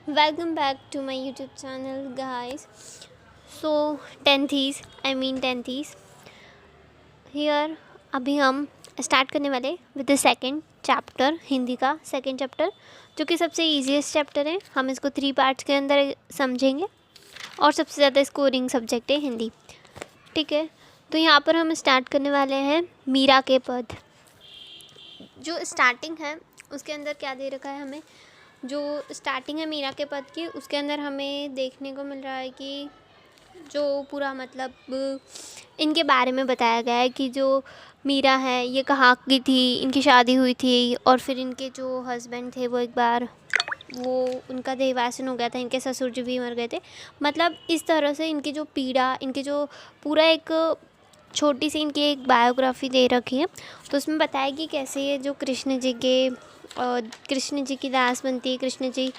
Welcome back to my YouTube channel, guys. So, 10th here अभी हम start करने वाले with the second chapter, Hindi का सेकेंड चैप्टर, जो कि सबसे ईजीएस्ट चैप्टर है। हम इसको 3 पार्ट्स के अंदर समझेंगे और सबसे ज़्यादा स्कोरिंग सब्जेक्ट है हिंदी। ठीक है, तो यहाँ पर हम स्टार्ट करने वाले हैं मीरा के पद। जो स्टार्टिंग है उसके अंदर क्या दे रखा है हमें, जो स्टार्टिंग है मीरा के पद की, उसके अंदर हमें देखने को मिल रहा है कि जो पूरा मतलब इनके बारे में बताया गया है कि जो मीरा है ये कहाँ की थी, इनकी शादी हुई थी और फिर इनके जो हस्बैंड थे वो एक बार वो उनका देहव्यसन हो गया था, इनके ससुर जी भी मर गए थे। मतलब इस तरह से इनकी जो पीड़ा, इनके जो पूरा एक छोटी सी इनकी एक बायोग्राफी दे रखी है। तो उसमें बताया कि कैसे ये जो कृष्ण जी की दास बनती है, कृष्ण जी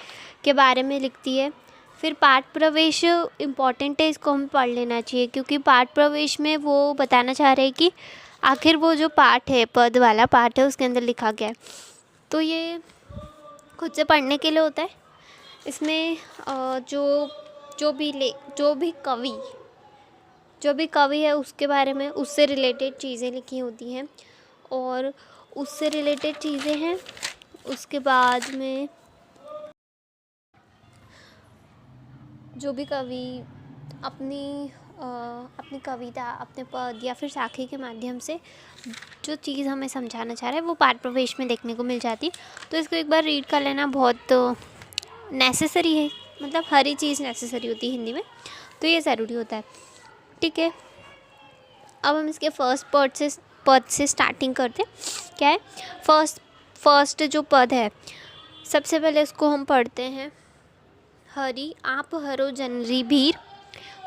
के बारे में लिखती है। फिर पाठ प्रवेश इम्पॉर्टेंट है, इसको हमें पढ़ लेना चाहिए, क्योंकि पाठ प्रवेश में वो बताना चाह रहे हैं कि आखिर वो जो पाठ है, पद वाला पाठ है, उसके अंदर लिखा गया है। तो ये खुद से पढ़ने के लिए होता है। इसमें जो भी कवि है उसके बारे में, उससे रिलेटेड चीज़ें लिखी होती हैं और उससे रिलेटेड चीज़ें हैं। उसके बाद में जो भी कवि अपनी कविता, अपने पद या फिर साखी के माध्यम से जो चीज़ हमें समझाना चाह रहा है वो पाठ प्रवेश में देखने को मिल जाती। तो इसको एक बार रीड कर लेना बहुत नेसेसरी है। मतलब हर ही चीज़ नेसेसरी होती है हिंदी में, तो ये ज़रूरी होता है। ठीक है, अब हम इसके पद से स्टार्टिंग करते हैं। क्या है फर्स्ट जो पद है, सबसे पहले इसको हम पढ़ते हैं। हरि आप हरो जनरी भीर,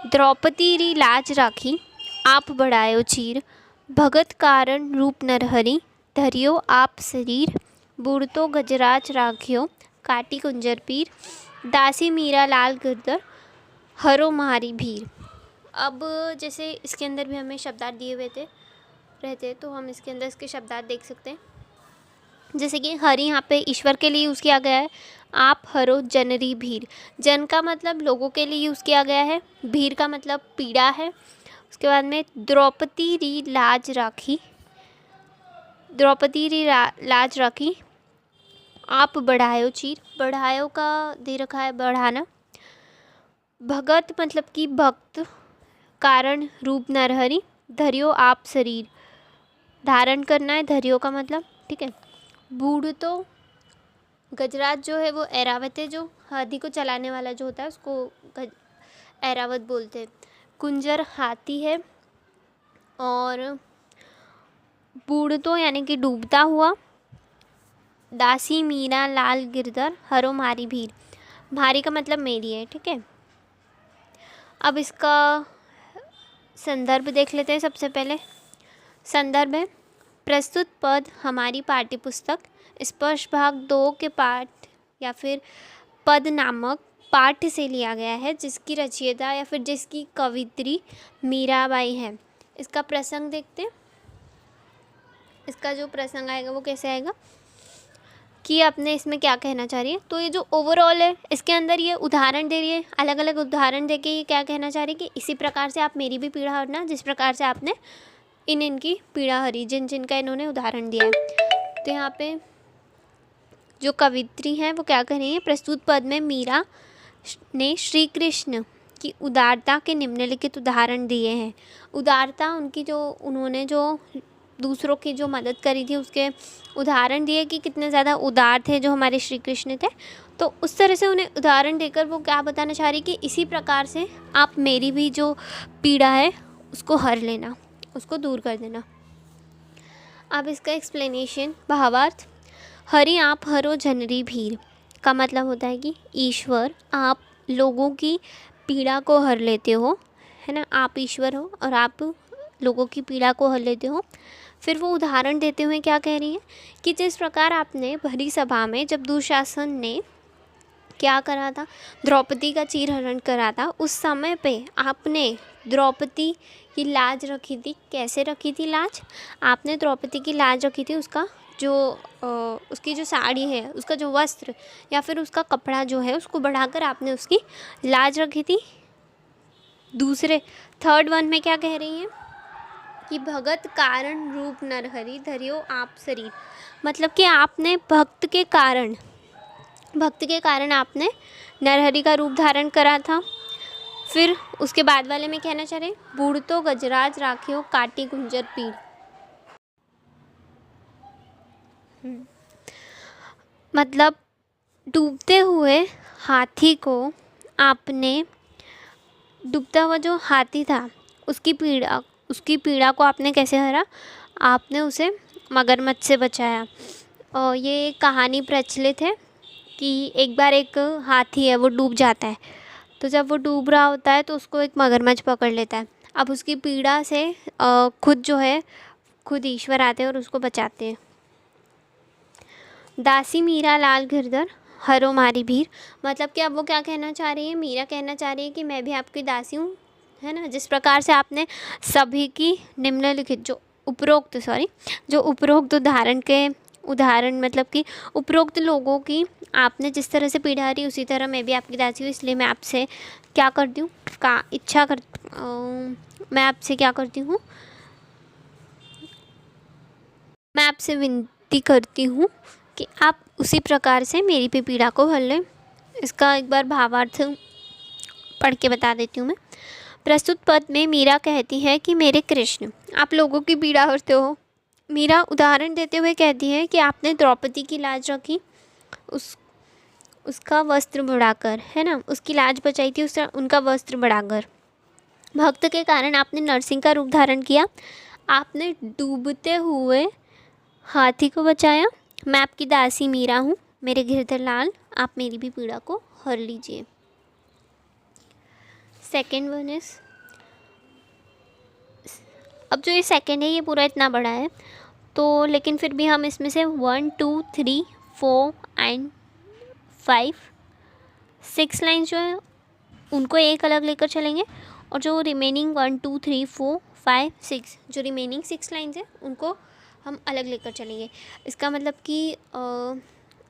द्रौपदी री लाज राखी, आप बढ़ायो चीर, भगत कारण रूप नरहरि, धरियो आप शरीर, बूढ़तो गजराज राखियो, काटी कुंजर पीर, दासी मीरा लाल गिरधर, हरो मारी भीर। अब जैसे इसके अंदर भी हमें शब्दार्थ दिए हुए रहते, तो हम इसके अंदर इसके शब्दार्थ देख सकते हैं। जैसे कि हरि यहाँ पे ईश्वर के लिए यूज़ किया गया है। आप हरो जनरी भीर, जन का मतलब लोगों के लिए यूज़ किया गया है, भीर का मतलब पीड़ा है। उसके बाद में द्रौपदी री लाज राखी, आप बढ़ायो चीर, बढ़ायो का दे रखा है बढ़ाना। भगत मतलब कि भक्त, कारण रूप नरहरि, धरियो आप शरीर, धारण करना है, धरियो का मतलब। ठीक है, बूढ़ तो गजराज जो है वो ऐरावत है, जो हाथी को चलाने वाला जो होता है उसको ऐरावत बोलते हैं। कुंजर हाथी है और बूढ़ तो यानी कि डूबता हुआ। दासी मीरा लाल गिरधर, हरो मारी भीर, भारी का मतलब मेरी है। ठीक है, अब इसका संदर्भ देख लेते हैं। सबसे पहले संदर्भ है प्रस्तुत पद हमारी पाठ्यपुस्तक स्पर्श भाग 2 के पाठ या फिर पद नामक पाठ से लिया गया है, जिसकी रचयिता या फिर जिसकी कवित्री मीराबाई है। इसका प्रसंग देखते हैं। इसका जो प्रसंग आएगा वो कैसे आएगा कि आपने इसमें क्या कहना चाह रही है। तो ये जो ओवरऑल है इसके अंदर ये उदाहरण दे रही है, अलग अलग उदाहरण देके ये क्या कहना चाह रही है कि इसी प्रकार से आप मेरी भी पीड़ा हरना, जिस प्रकार से आपने इनकी पीड़ा हरी, जिनका इन्होंने उदाहरण दिया है। तो यहाँ पे जो कवित्री हैं वो क्या कह रही है, प्रस्तुत पद में मीरा ने श्री कृष्ण की उदारता के निम्नलिखित उदाहरण दिए हैं। उदारता उनकी, जो उन्होंने जो दूसरों की जो मदद करी थी उसके उदाहरण दिए कि कितने ज़्यादा उदार थे जो हमारे श्री कृष्ण थे। तो उस तरह से उन्हें उदाहरण देकर वो क्या बताना चाह रही कि इसी प्रकार से आप मेरी भी जो पीड़ा है उसको हर लेना, उसको दूर कर देना। अब इसका एक्सप्लेनेशन, भावार्थ। हरि आप हरो जनरी भीर का मतलब होता है कि ईश्वर आप लोगों की पीड़ा को हर लेते हो, है ना। आप ईश्वर हो और आप लोगों की पीड़ा को हर लेते हो। फिर वो उदाहरण देते हुए क्या कह रही है कि जिस प्रकार आपने भरी सभा में जब दुशासन ने क्या करा था, द्रौपदी का चीरहरण करा था, उस समय पे आपने द्रौपदी की लाज रखी थी। कैसे रखी थी लाज? आपने द्रौपदी की लाज रखी थी उसका जो उसकी जो साड़ी है, उसका जो वस्त्र या फिर उसका कपड़ा जो है उसको बढ़ाकर आपने उसकी लाज रखी थी। दूसरे थर्ड वन में क्या कह रही हैं कि भगत कारण रूप नरहरि धरियो आप शरीर, मतलब कि आपने भक्त के कारण आपने नरहरि का रूप धारण करा था। फिर उसके बाद वाले में कहना चाह रहे बूढ़ तो गजराज राखियो काटी गुंजर पीर, मतलब डूबते हुए हाथी को आपने, डूबता हुआ जो हाथी था उसकी पीड़ा को आपने कैसे हरा, आपने उसे मगरमच्छ से बचाया। और ये कहानी प्रचलित है कि एक बार एक हाथी है वो डूब जाता है, तो जब वो डूब रहा होता है तो उसको एक मगरमच्छ पकड़ लेता है। अब उसकी पीड़ा से खुद ईश्वर आते हैं और उसको बचाते हैं। दासी मीरा लाल गिरधर हरो मारी भीर, मतलब कि अब वो क्या कहना चाह रही है, मीरा कहना चाह रही है कि मैं भी आपकी दासी हूँ, है ना। जिस प्रकार से आपने सभी की निम्नलिखित जो उपरोक्त उदाहरण मतलब कि उपरोक्त लोगों की आपने जिस तरह से पीड़ा दी, उसी तरह मैं भी आपकी दासी हूँ। इसलिए मैं आपसे क्या करती हूँ मैं आपसे क्या करती हूँ, मैं आपसे विनती करती हूँ कि आप उसी प्रकार से मेरी भी पीड़ा को हल लें। इसका एक बार भावार्थ पढ़ के बता देती हूँ मैं। प्रस्तुत पद में मीरा कहती है कि मेरे कृष्ण, आप लोगों की पीड़ा हरते हो। मीरा उदाहरण देते हुए कहती है कि आपने द्रौपदी की लाज रखी, उसका वस्त्र बढ़ाकर, है ना, उसकी लाज बचाई थी, उनका वस्त्र बढ़ाकर। भक्त के कारण आपने नरसिंह का रूप धारण किया, आपने डूबते हुए हाथी को बचाया। मैं आपकी दासी मीरा हूँ, मेरे गिरधर लाल, आप मेरी भी पीड़ा को हर लीजिए। सेकेंड वन इज, अब जो ये सेकेंड है ये पूरा इतना बड़ा है, तो लेकिन फिर भी हम इसमें से 1 2 3 4 एंड 5 6 लाइन जो है उनको एक अलग लेकर चलेंगे, और जो रिमेनिंग 1 2 3 4 5 6 जो रिमेनिंग 6 लाइन्स हैं उनको हम अलग लेकर चलेंगे। इसका मतलब कि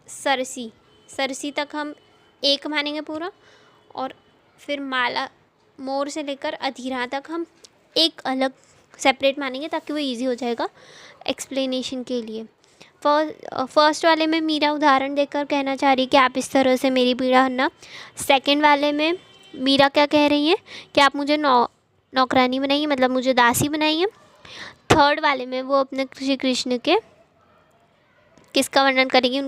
सरसी तक हम एक मानेंगे पूरा, और फिर माला मोर से लेकर अधीरा तक हम एक अलग सेपरेट मानेंगे, ताकि वो इजी हो जाएगा एक्सप्लेनेशन के लिए। फर्स्ट वाले में मीरा उदाहरण देकर कहना चाह रही है कि आप इस तरह से मेरी पीड़ा हरना। सेकंड वाले में मीरा क्या कह रही हैं कि आप मुझे नौकरानी बनाइए, मतलब मुझे दासी बनाइए। थर्ड वाले में वो अपने श्री कृष्ण के किसका वर्णन करेगी,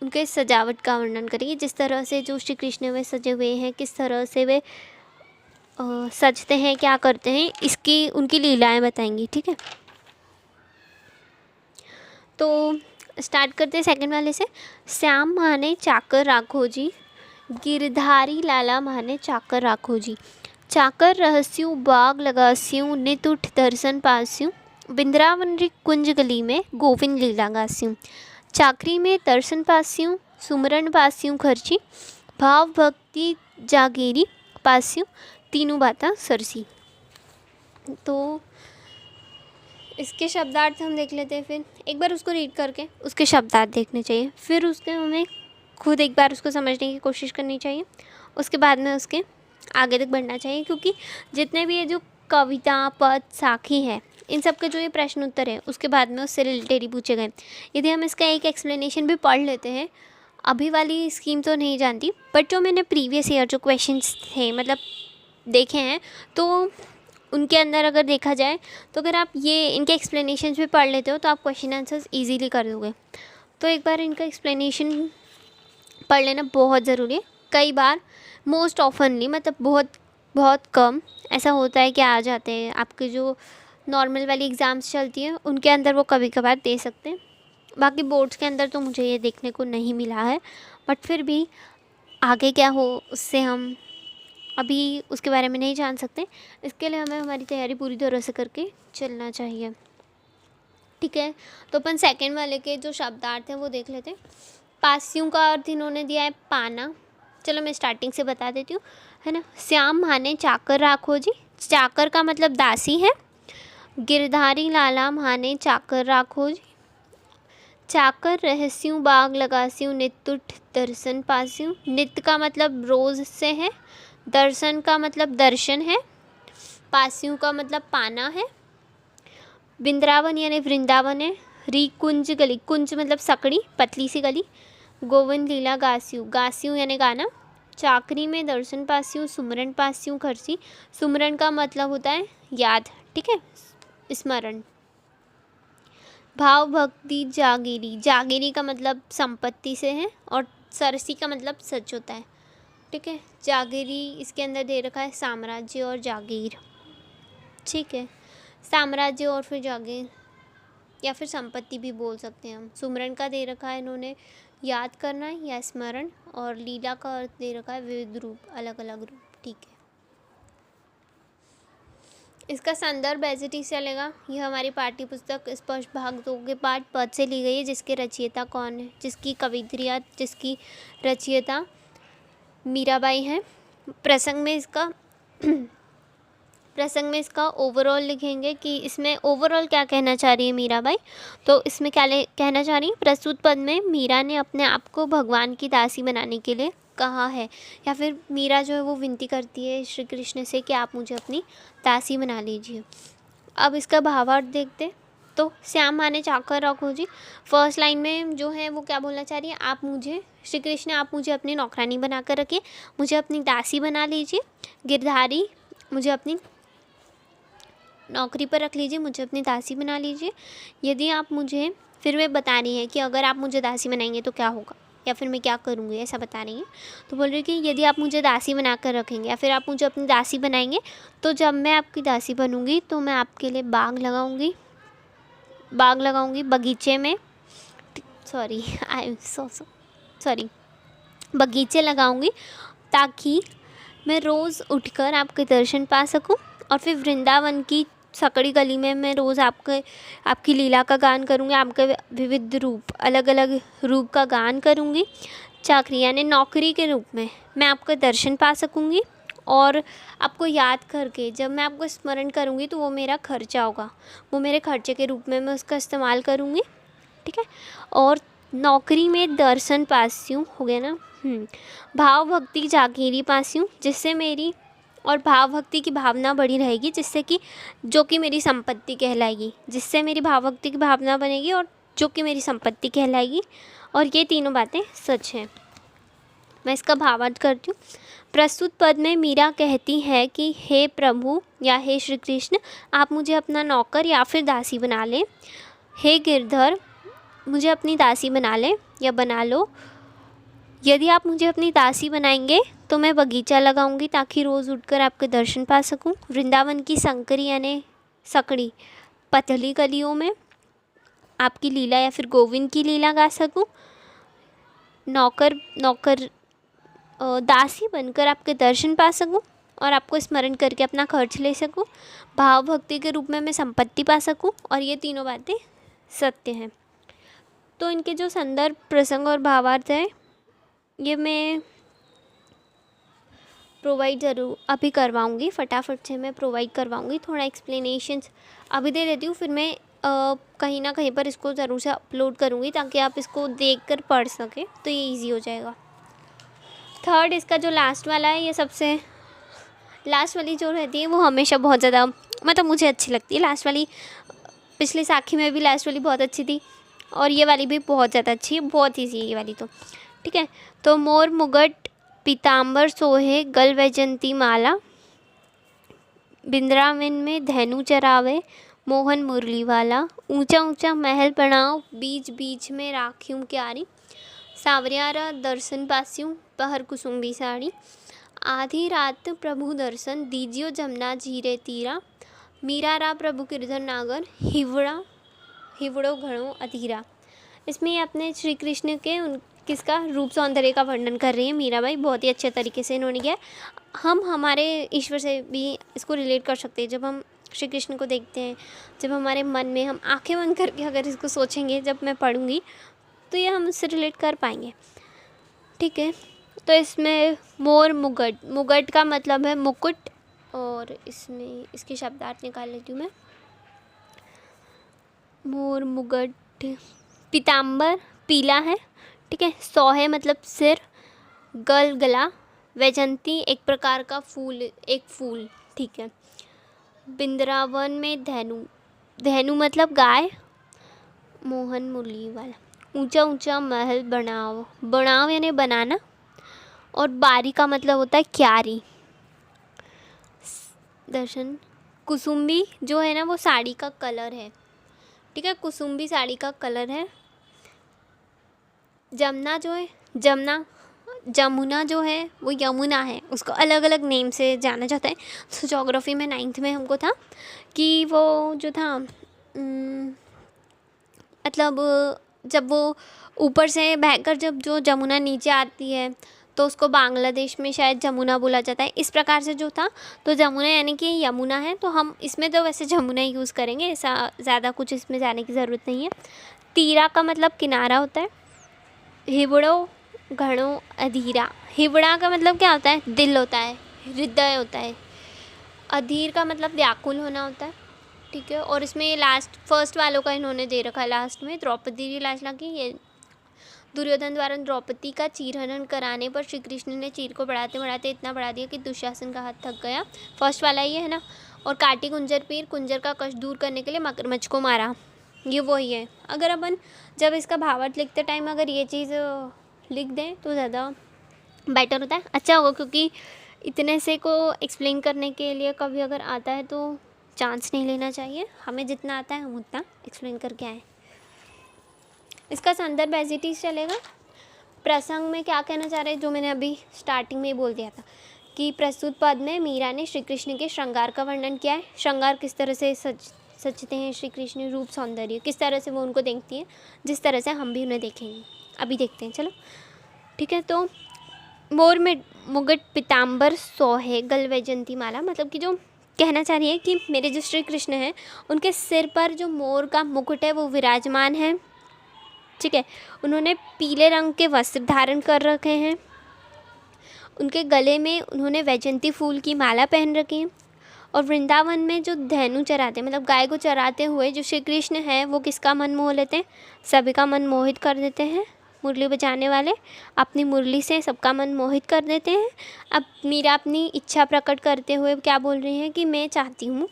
उनके सजावट का वर्णन करेगी। जिस तरह से जो श्री कृष्ण वे सजे हुए हैं, किस तरह से वे सजते हैं, क्या करते हैं, इसकी उनकी लीलाएं बताएंगी। ठीक है, तो स्टार्ट करते हैं सेकंड वाले से। श्याम माने चाकर राखो जी, गिरधारी लाला माने चाकर राखो जी। चाकर रहस्यू बाग लगास्यूँ, नित उठ दर्शन पास्यूँ, बिंद्रावन कुंज गली में गोविंद लीला गास्यूँ। चाकरी में दर्शन पास्यूँ, सुमरन पास्यूँ खर्ची, भाव भक्ति जागेरी पास्यूँ, तीनों बाता सरसी। तो इसके शब्दार्थ हम देख लेते हैं। फिर एक बार उसको रीड करके उसके शब्दार्थ देखने चाहिए, फिर उसके हमें खुद एक बार उसको समझने की कोशिश करनी चाहिए, उसके बाद में उसके आगे तक बढ़ना चाहिए। क्योंकि जितने भी ये जो कविता पद साखी है, इन सब के जो ये प्रश्न उत्तर है उसके बाद में उससे रिलेटेड ही पूछे गए। यदि हम इसका एक एक्सप्लेनेशन भी पढ़ लेते हैं, अभी वाली स्कीम तो नहीं जानती, बट जो मैंने प्रीवियस ईयर जो क्वेश्चंस थे मतलब देखे हैं, तो उनके अंदर अगर देखा जाए तो अगर आप ये इनके एक्सप्लेनेशन भी पढ़ लेते हो तो आप क्वेश्चन आंसर्स ईजीली कर दोगे। तो एक बार इनका एक्सप्लेनेशन पढ़ लेना बहुत ज़रूरी है। कई बार मोस्ट ऑफनली मतलब बहुत कम ऐसा होता है कि आ जाते हैं, आपके जो नॉर्मल वाली एग्ज़ाम्स चलती हैं उनके अंदर वो कभी कभार दे सकते हैं। बाकी बोर्ड्स के अंदर तो मुझे ये देखने को नहीं मिला है, बट फिर भी आगे क्या हो उससे हम अभी उसके बारे में नहीं जान सकते। इसके लिए हमें हमारी तैयारी पूरी तरह से करके चलना चाहिए। ठीक है, तो अपन सेकंड वाले के जो शब्दार्थ हैं वो देख लेते हैं। पास्यों का अर्थ इन्होंने दिया है पाना। चलो मैं स्टार्टिंग से बता देती हूँ, है ना। श्याम माने चाकर राखो जी, चाकर का मतलब दासी है। गिरधारी लाला माने चाकर राखो जी, चाकर रहस्यूं बाग लगास्यूं नित उठ दर्शन पास्यूं। नित का मतलब रोज़ से है, दर्शन का मतलब दर्शन है, पास्यूं का मतलब पाना है। बिंद्रावन यानी वृंदावन है। री कुंज गली, कुंज मतलब सकड़ी, पतली सी गली। गोविंद लीला गास्यूं, गास्यूं यानी गाना। चाकरी में दर्शन पास्यूं, सुमरन पास्यूं खर्ची। सुमरन का मतलब होता है याद, ठीक है, स्मरण। भाव भक्ति जागीरी, जागीरी का मतलब संपत्ति से है और सरसी का मतलब सच होता है, ठीक है। जागीरी इसके अंदर दे रखा है साम्राज्य और जागीर, ठीक है। साम्राज्य और फिर जागीर या फिर संपत्ति भी बोल सकते हैं हम। सुमरन का दे रखा है इन्होंने याद करना है या स्मरण, और लीला का अर्थ दे रखा है विविध रूप, अलग अलग रूप, ठीक है। इसका संदर्भ ऐसे ठीक चलेगा। यह हमारी पाठ्य पुस्तक स्पष्ट भाग 2 के पाठ पद से ली गई है। जिसके रचयिता कौन है, जिसकी कवित्रिया, जिसकी रचयिता मीराबाई हैं। प्रसंग में इसका ओवरऑल लिखेंगे कि इसमें ओवरऑल क्या कहना चाह रही है मीराबाई। तो इसमें क्या कहना चाह रही है, प्रस्तुत पद में मीरा ने अपने आप को भगवान की दासी बनाने के लिए कहा है, या फिर मीरा जो है वो विनती करती है श्री कृष्ण से कि आप मुझे अपनी दासी बना लीजिए। अब इसका भावार्थ देखते। तो श्याम माने चाकर रखो जी। फर्स्ट लाइन में जो है वो क्या बोलना चाह रही है, आप मुझे, श्री कृष्ण आप मुझे अपनी नौकरानी बना कर रखिए, मुझे अपनी दासी बना लीजिए। गिरधारी मुझे अपनी नौकरी पर रख लीजिए, मुझे अपनी दासी बना लीजिए। यदि आप मुझे, फिर वे बता रही है कि अगर आप मुझे दासी बनाएंगे तो क्या होगा, या फिर मैं क्या करूँगी, ऐसा बता रही हैं। तो बोल रही है कि यदि आप मुझे दासी बना कर रखेंगे या फिर आप मुझे अपनी दासी बनाएंगे, तो जब मैं आपकी दासी बनूँगी तो मैं आपके लिए बाग लगाऊँगी बगीचे में, बगीचे लगाऊँगी, ताकि मैं रोज़ उठकर आपके दर्शन पा सकूं। और फिर वृंदावन की सकड़ी गली में मैं रोज़ आपकी लीला का गान करूँगी, आपके विविध रूप, अलग अलग रूप का गान करूँगी। चाकरी यानी नौकरी के रूप में मैं आपका दर्शन पा सकूँगी, और आपको याद करके जब मैं आपको स्मरण करूँगी तो वो मेरा खर्चा होगा, वो मेरे खर्चे के रूप में मैं उसका इस्तेमाल करूँगी, ठीक है। और नौकरी में दर्शन पास्यूं हो गया ना। भाव भक्ति जागीरी पास्यूं, जिससे मेरी, और भाव भक्ति की भावना बढ़ी रहेगी, जिससे कि जो कि मेरी संपत्ति कहलाएगी, जिससे मेरी भाव भक्ति की भावना बनेगी और जो कि मेरी संपत्ति कहलाएगी। और ये तीनों बातें सच हैं। मैं इसका भावार्थ करती हूँ। प्रस्तुत पद में मीरा कहती है कि हे प्रभु या हे श्री कृष्ण, आप मुझे अपना नौकर या फिर दासी बना लें। हे गिरधर, मुझे अपनी दासी बना लें या बना लो। यदि आप मुझे अपनी दासी बनाएंगे तो मैं बगीचा लगाऊंगी, ताकि रोज़ उठकर आपके दर्शन पा सकूं। वृंदावन की संकरी यानी सकड़ी, पतली गलियों में आपकी लीला या फिर गोविंद की लीला गा सकूं। दासी बनकर आपके दर्शन पा सकूं और आपको स्मरण करके अपना खर्च ले सकूं। भाव भक्ति के रूप में मैं संपत्ति पा सकूं, और ये तीनों बातें सत्य हैं। तो इनके जो संदर्भ, प्रसंग और भावार्थ है, ये मैं प्रोवाइड ज़रूर अभी करवाऊँगी, फटाफट से मैं प्रोवाइड करवाऊँगी। थोड़ा एक्सप्लेनेशंस अभी दे देती हूँ, फिर मैं कहीं ना कहीं पर इसको ज़रूर से अपलोड करूँगी, ताकि आप इसको देखकर पढ़ सकें, तो ये इजी हो जाएगा। थर्ड, इसका जो लास्ट वाला है, ये सबसे लास्ट वाली जो रहती है वो हमेशा बहुत ज़्यादा, मतलब मुझे अच्छी लगती है लास्ट वाली। पिछली साखी में भी लास्ट वाली बहुत अच्छी थी, और ये वाली भी बहुत ज़्यादा अच्छी है, बहुत ईजी है ये वाली तो, ठीक है। तो मोर मुगट पीताम्बर सोहे गल वैजंती माला, बिंद्रावन में धैनु चरावे मोहन मुरली वाला। ऊंचा ऊंचा महल बनाओ बीच बीच में राखियों क्यारी, सावरियारा दर्शन पास्यूं पहर कुसुम्बी साड़ी। आधी रात प्रभु दर्शन दीजियो जमुना झीरे तीरा, मीरा रा प्रभु गिरधर नागर हिवड़ो घड़ों अधीरा। इसमें ये अपने श्री कृष्ण के किसका रूप सौंदर्य का वर्णन कर रही है मीराबाई, बहुत ही अच्छे तरीके से इन्होंने किया। हम हमारे ईश्वर से भी इसको रिलेट कर सकते हैं। जब हम श्री कृष्ण को देखते हैं, जब हमारे मन में हम आंखें बंद करके अगर इसको सोचेंगे, जब मैं पढ़ूँगी तो ये हम इससे रिलेट कर पाएंगे, ठीक है। तो इसमें मोर मुगट का मतलब है मुकुट, और इसमें इसके शब्दार्थ निकाल लेती हूँ मैं। मोर मुगट पीताम्बर पीला है, ठीक है। सौहे मतलब सिर, गल गला, वैजंती एक प्रकार का फूल, एक फूल, ठीक है। बिंद्रावन में धेनु, धेनु मतलब गाय, मोहन मुरली वाला। ऊंचा ऊंचा महल बनाओ, बनाओ यानी बनाना, और बारी का मतलब होता है क्यारी। दर्शन कुसुम्बी जो है ना वो साड़ी का कलर है, ठीक है, कुसुम्बी साड़ी का कलर है। जमुना जो है, जमुना जो है वो यमुना है, उसको अलग अलग नेम से जाना जाता है। तो ज्योग्राफी में 9th में हमको था कि वो जो था मतलब जब वो ऊपर से बहकर जब जो जमुना नीचे आती है तो उसको बांग्लादेश में शायद जमुना बोला जाता है, इस प्रकार से जो था। तो जमुना यानी कि यमुना है, तो हम इसमें तो वैसे जमुना ही यूज़ करेंगे, ऐसा ज़्यादा कुछ इसमें जाने की ज़रूरत नहीं है। तीरा का मतलब किनारा होता है। हिवड़ो घड़ो अधीरा, हिवड़ा का मतलब क्या होता है, दिल होता है, हृदय होता है। अधीर का मतलब व्याकुल होना होता है, ठीक है। और इसमें लास्ट फर्स्ट वालों का इन्होंने दे रखा है लास्ट में, द्रौपदी लाजला की। ये दुर्योधन द्वारा द्रौपदी का चीरहरण कराने पर श्री कृष्ण ने चीर को बढ़ाते बढ़ाते इतना बढ़ा दिया कि दुशासन का हाथ थक गया, फर्स्ट वाला ये है ना। और काटी कुंजर पीर, कुंजर का कष्ट दूर करने के लिए मगरमच्छ को मारा, ये वही है। अगर अपन जब इसका भावार्थ लिखते टाइम अगर ये चीज़ लिख दें तो ज़्यादा बेटर होता है, अच्छा होगा, क्योंकि इतने से को एक्सप्लेन करने के लिए कभी अगर आता है तो चांस नहीं लेना चाहिए। हमें जितना आता है हम उतना एक्सप्लेन करके आए। इसका संदर्भ एज इट इज़ चलेगा। प्रसंग में क्या कहना चाह रहे हैं, जो मैंने अभी स्टार्टिंग में ही बोल दिया था कि प्रस्तुत पद में मीरा ने श्री कृष्ण के श्रृंगार का वर्णन किया है। श्रृंगार किस तरह से सजते हैं श्री कृष्ण, रूप सौंदर्य किस तरह से वो उनको देखती हैं, जिस तरह से हम भी उन्हें देखेंगे, अभी देखते हैं, चलो ठीक है। तो मोर में मुगट पीताम्बर सोहे गल वैजंती माला, मतलब कि जो कहना चाह रही है कि मेरे जो श्री कृष्ण हैं उनके सिर पर जो मोर का मुकुट है वो विराजमान है, ठीक है। उन्होंने पीले रंग के वस्त्र धारण कर रखे हैं, उनके गले में उन्होंने वैजंती फूल की माला पहन रखी है। और वृंदावन में जो धेनु चराते मतलब गाय को चराते हुए जो श्री कृष्ण हैं वो किसका मन मोह लेते हैं, सभी का मन मोहित कर देते हैं। मुरली बजाने वाले अपनी मुरली से सबका मन मोहित कर देते हैं। अब मीरा अपनी इच्छा प्रकट करते हुए क्या बोल रही हैं कि मैं चाहती हूँ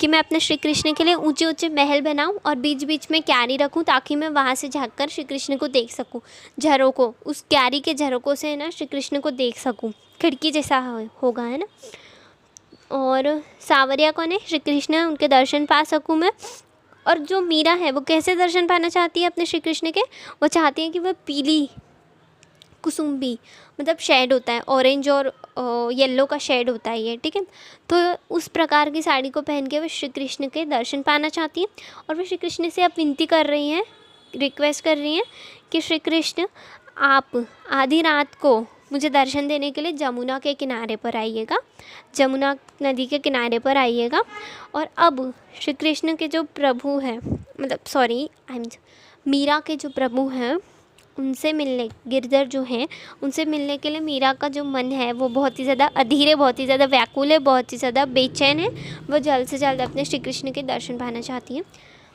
कि मैं अपने श्री कृष्ण के लिए ऊंचे ऊंचे महल बनाऊं और बीच बीच में क्यारी रखूं, ताकि मैं वहाँ से झाँक कर श्री कृष्ण को देख सकूं, झरोकों, उस क्यारी के झरोकों से ना श्री कृष्ण को देख सकूं, खिड़की जैसा होगा, है ना। और सावरिया कौन है, श्री कृष्ण, उनके दर्शन पा सकूं मैं। और जो मीरा है वो कैसे दर्शन पाना चाहती है अपने श्री कृष्ण के, वो चाहती है कि वह पीली कुसुम्बी मतलब शेड होता है, ऑरेंज और येलो का शेड होता है ये, ठीक है। तो उस प्रकार की साड़ी को पहन के वो श्री कृष्ण के दर्शन पाना चाहती है। और वो श्री कृष्ण से अब विनती कर रही हैं, रिक्वेस्ट कर रही हैं कि श्री कृष्ण आप आधी रात को मुझे दर्शन देने के लिए जमुना के किनारे पर आइएगा, जमुना नदी के किनारे पर आइएगा। और अब श्री कृष्ण के जो प्रभु हैं मतलब मीरा के जो प्रभु हैं उनसे मिलने, गिरधर जो हैं उनसे मिलने के लिए मीरा का जो मन है वो बहुत ही ज़्यादा अधीर है, बहुत ही ज़्यादा व्याकुल है, बहुत ही ज़्यादा बेचैन है। वो जल्द से जल्द अपने श्री कृष्ण के दर्शन पाना चाहती है।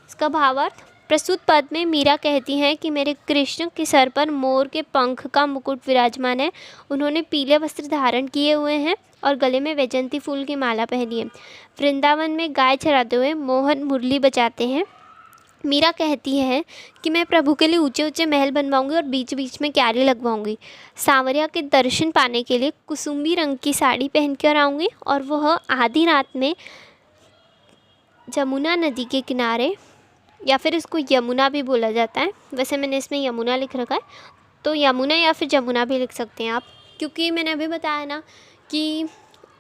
इसका भावार्थ, प्रस्तुत पद में मीरा कहती हैं कि मेरे कृष्ण के सर पर मोर के पंख का मुकुट विराजमान है, उन्होंने पीले वस्त्र धारण किए हुए हैं और गले में वैजंती फूल की माला पहनी है। वृंदावन में गाय चराते हुए मोहन मुरली बजाते हैं। मीरा कहती है कि मैं प्रभु के लिए ऊंचे ऊंचे महल बनवाऊंगी और बीच बीच में क्यारी लगवाऊंगी। सांवरिया के दर्शन पाने के लिए कुसुम्बी रंग की साड़ी पहन कर आऊँगी और वह आधी रात में जमुना नदी के किनारे, या फिर इसको यमुना भी बोला जाता है, वैसे मैंने इसमें यमुना लिख रखा है, तो यमुना या फिर जमुना भी लिख सकते हैं आप, क्योंकि मैंने अभी बताया ना कि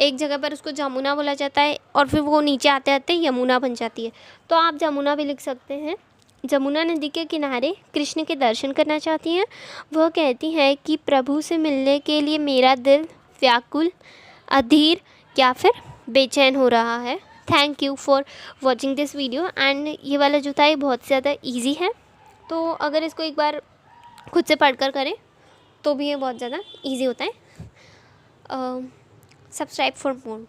एक जगह पर उसको जमुना बोला जाता है और फिर वो नीचे आते आते यमुना बन जाती है, तो आप जमुना भी लिख सकते हैं। जमुना नदी के किनारे कृष्ण के दर्शन करना चाहती हैं। वह कहती है कि प्रभु से मिलने के लिए मेरा दिल व्याकुल, अधीर या फिर बेचैन हो रहा है। Thank you for watching this video. And ये वाला जो था ये बहुत ज़्यादा ईजी है, तो अगर इसको एक बार खुद से पढ़कर करें तो भी ये बहुत ज़्यादा ईजी होता है। Subscribe for more.